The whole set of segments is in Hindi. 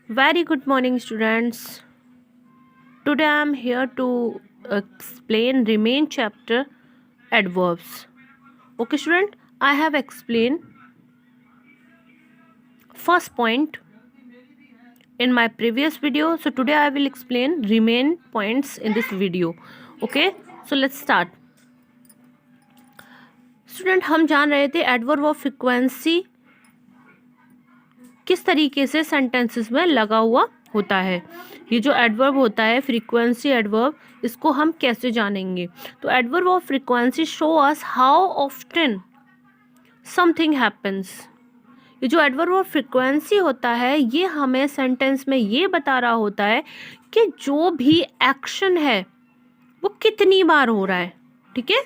Very good morning, students. Today I am here to explain remain chapter adverbs. Okay, student, I have explained first point in my previous video. So today I will explain remain points in this video. Okay, so let's start. Student, हम जान रहे थे एडवर्ब ऑफ फ्रीक्वेंसी किस तरीके से सेंटेंसेस में लगा हुआ होता है। ये जो एडवर्ब होता है फ्रीक्वेंसी एडवर्ब, इसको हम कैसे जानेंगे। तो adverb of frequency show us how often something happens. ये जो एडवर्ब ऑफ फ्रीक्वेंसी होता है ये हमें सेंटेंस में ये बता रहा होता है कि जो भी एक्शन है वो कितनी बार हो रहा है। ठीक है,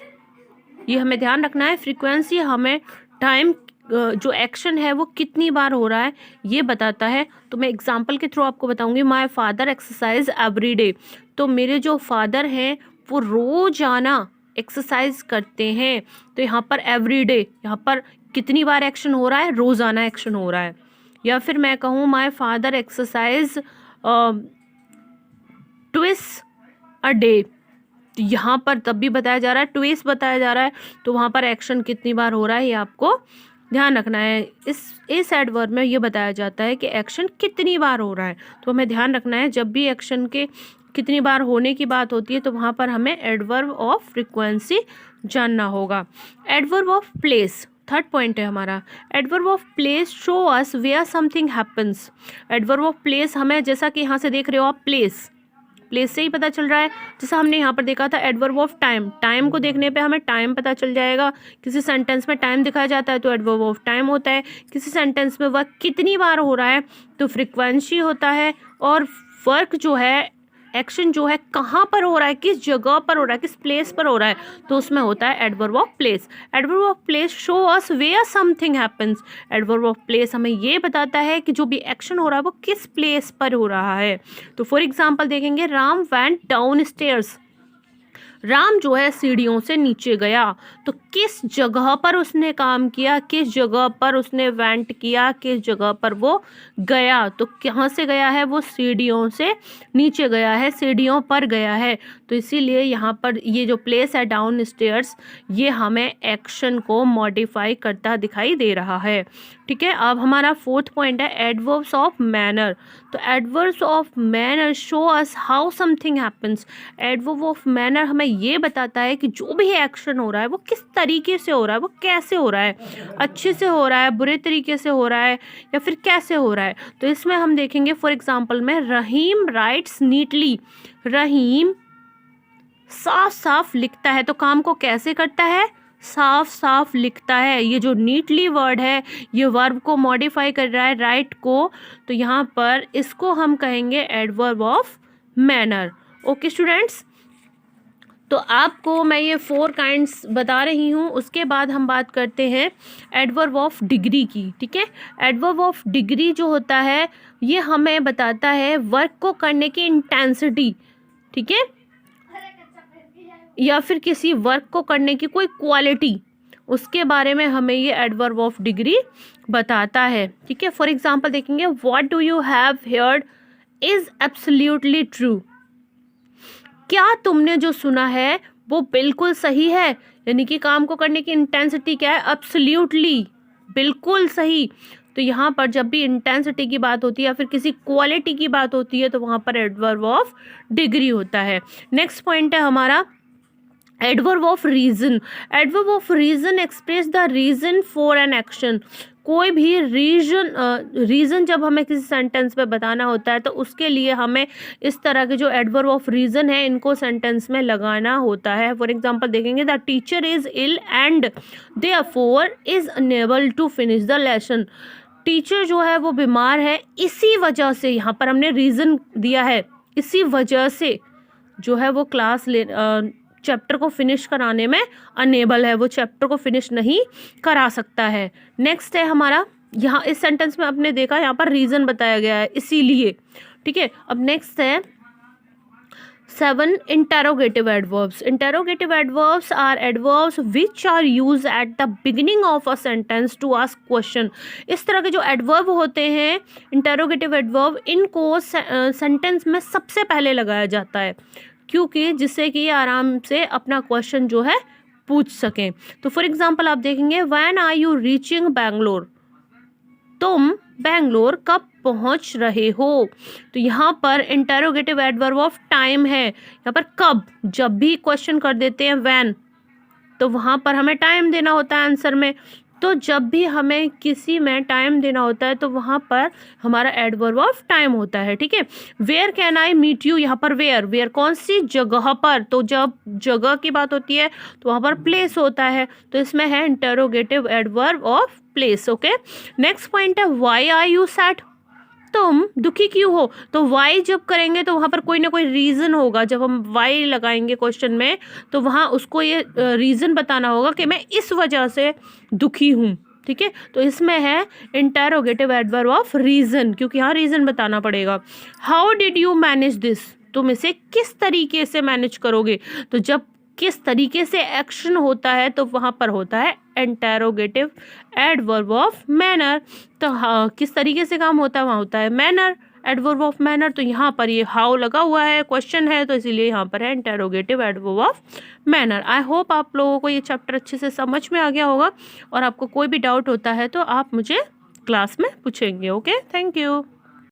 ये हमें ध्यान रखना है। फ्रीक्वेंसी हमें टाइम जो एक्शन है वो कितनी बार हो रहा है ये बताता है। तो मैं एग्जांपल के थ्रू आपको बताऊंगी। My father exercise every day. तो मेरे जो फादर हैं वो रोजाना एक्सरसाइज करते हैं। तो यहाँ पर एवरी डे, यहाँ पर कितनी बार एक्शन हो रहा है, रोजाना एक्शन हो रहा है। या फिर मैं कहूँ my father exercise twice a day. तो यहाँ पर तब भी बताया जा रहा है, ट्विस बताया जा रहा है, तो वहाँ पर एक्शन कितनी बार हो रहा है ये आपको ध्यान रखना है। इस एडवर्ब में ये बताया जाता है कि एक्शन कितनी बार हो रहा है। तो हमें ध्यान रखना है जब भी एक्शन के कितनी बार होने की बात होती है तो वहाँ पर हमें एडवर्ब ऑफ फ्रीक्वेंसी जानना होगा। Adverb of place third point है हमारा। Adverb of place shows us where something happens. Adverb of place हमें, जैसा कि यहाँ से देख रहे हो आप, प्लेस से ही पता चल रहा है। जैसा हमने यहाँ पर देखा था एडवर्ब ऑफ टाइम, टाइम को देखने पे हमें टाइम पता चल जाएगा। किसी सेंटेंस में टाइम दिखाया जाता है तो एडवर्ब ऑफ टाइम होता है। किसी सेंटेंस में वर्क कितनी बार हो रहा है तो फ्रीक्वेंसी होता है। और वर्क जो है, एक्शन जो है कहाँ पर हो रहा है, किस जगह पर हो रहा है, किस प्लेस पर हो रहा है, तो उसमें होता है adverb of place. Adverb of place shows us where something happens. Adverb of place हमें ये बताता है कि जो भी एक्शन हो रहा है वो किस प्लेस पर हो रहा है। तो फॉर एग्जाम्पल देखेंगे, Ram went down stairs. Ram जो है सीढ़ियों से नीचे गया। तो किस जगह पर उसने काम किया, किस जगह पर उसने वेंट किया, किस जगह पर वो गया। तो कहाँ से गया है, वो सीढ़ियों से नीचे गया है, सीढ़ियों पर गया है। तो इसीलिए यहाँ पर ये जो प्लेस है डाउन स्टेयर्स, ये हमें एक्शन को मॉडिफाई करता दिखाई दे रहा है। ठीक है, अब हमारा फोर्थ पॉइंट है एडवर्ब्स ऑफ मैनर। तो adverbs of manner show us how something happens. Adverb of manner हमें ये बताता है कि जो भी एक्शन हो रहा है वो किस तरीके से हो रहा है, वो कैसे हो रहा है, अच्छे से हो रहा है, बुरे तरीके से हो रहा है, या फिर कैसे हो रहा है। तो इसमें हम देखेंगे फॉर एग्जांपल में, रहीम राइट्स नीटली। रहीम साफ साफ लिखता है। तो काम को कैसे करता है, साफ साफ लिखता है। ये जो नीटली वर्ड है ये वर्ब को मॉडिफाई कर रहा है, राइट को। तो यहाँ पर इसको हम कहेंगे adverb of manner. Okay students, तो आपको मैं ये 4 काइंड्स बता रही हूँ। उसके बाद हम बात करते हैं एडवर्ब ऑफ डिग्री की। ठीक है, एडवर्ब ऑफ डिग्री जो होता है ये हमें बताता है वर्क को करने की इंटेंसिटी। ठीक है, या फिर किसी वर्क को करने की कोई क्वालिटी, उसके बारे में हमें ये एडवर्ब ऑफ डिग्री बताता है। ठीक है, फॉर एग्जांपल देखेंगे, what do you have heard is absolutely true. क्या तुमने जो सुना है वो बिल्कुल सही है। यानी कि काम को करने की इंटेंसिटी क्या है, एब्सोल्युटली, बिल्कुल सही। तो यहाँ पर जब भी इंटेंसिटी की बात होती है या फिर किसी क्वालिटी की बात होती है तो वहाँ पर एडवर्ब ऑफ डिग्री होता है। नेक्स्ट पॉइंट है हमारा adverb of reason. Adverb of reason express the reason for an action. कोई भी रीजन जब हमें किसी सेंटेंस में बताना होता है तो उसके लिए हमें इस तरह के जो एडवर्ब ऑफ रीजन है इनको सेंटेंस में लगाना होता है। फॉर एग्जांपल देखेंगे, the teacher is ill and therefore is unable to finish the lesson. Teacher जो है वो बीमार है, इसी वजह से, यहाँ पर हमने रीजन दिया है, इसी वजह से जो है वो चैप्टर को फिनिश कराने में अनेबल है, वो चैप्टर को फिनिश नहीं करा सकता है। नेक्स्ट है हमारा, यहाँ इस सेंटेंस में आपने देखा यहाँ पर रीजन बताया गया है, इसीलिए। ठीक है, अब नेक्स्ट है 7 interrogative adverbs. Interrogative adverbs are adverbs which are used at the beginning of a sentence to ask question. इस तरह के जो adverb होते हैं interrogative adverb, इनको सेंटेंस में सबसे पहले लगाया जाता है, क्योंकि जिससे कि आराम से अपना क्वेश्चन जो है पूछ सकें. तो फॉर एग्जाम्पल आप देखेंगे when are you reaching Bangalore, तुम बैंगलोर कब पहुंच रहे हो. तो यहाँ पर इंटेरोगेटिव एडवर्ब ऑफ टाइम है. यहाँ पर कब, जब भी क्वेश्चन कर देते हैं व्हेन, तो वहाँ पर हमें टाइम देना होता है आंसर में. तो जब भी हमें किसी में टाइम देना होता है तो वहाँ पर हमारा एडवर्ब ऑफ टाइम होता है. ठीक है. Where can I meet you, यहाँ पर वेयर कौन सी जगह पर, तो जब जगह की बात होती है तो वहाँ पर प्लेस होता है, तो इसमें है interrogative adverb of place. Okay. Next point है वाई आर यू सैड, तुम दुखी क्यों हो. तो वाई जब करेंगे तो वहाँ पर कोई ना कोई रीज़न होगा. जब हम वाई लगाएंगे क्वेश्चन में तो वहाँ उसको ये रीज़न बताना होगा कि मैं इस वजह से दुखी हूँ. ठीक है. तो इसमें है इंटेरोगेटिव एडवर्ब ऑफ रीज़न, क्योंकि यहाँ रीज़न बताना पड़ेगा. How did you manage this, तुम इसे किस तरीके से मैनेज करोगे. तो जब किस तरीके से एक्शन होता है तो वहाँ पर होता है इंटेरोगेटिव एडवर्ब ऑफ मैनर. तो हाँ, किस तरीके से काम होता है वहाँ होता है मैनर, एडवर्ब ऑफ मैनर. तो यहाँ पर ये हाउ लगा हुआ है, क्वेश्चन है, तो इसीलिए यहाँ पर है interrogative adverb of manner. I hope आप लोगों को ये चैप्टर अच्छे से समझ में आ गया होगा, और आपको कोई भी डाउट होता है तो आप मुझे क्लास में पूछेंगे. Okay, thank you.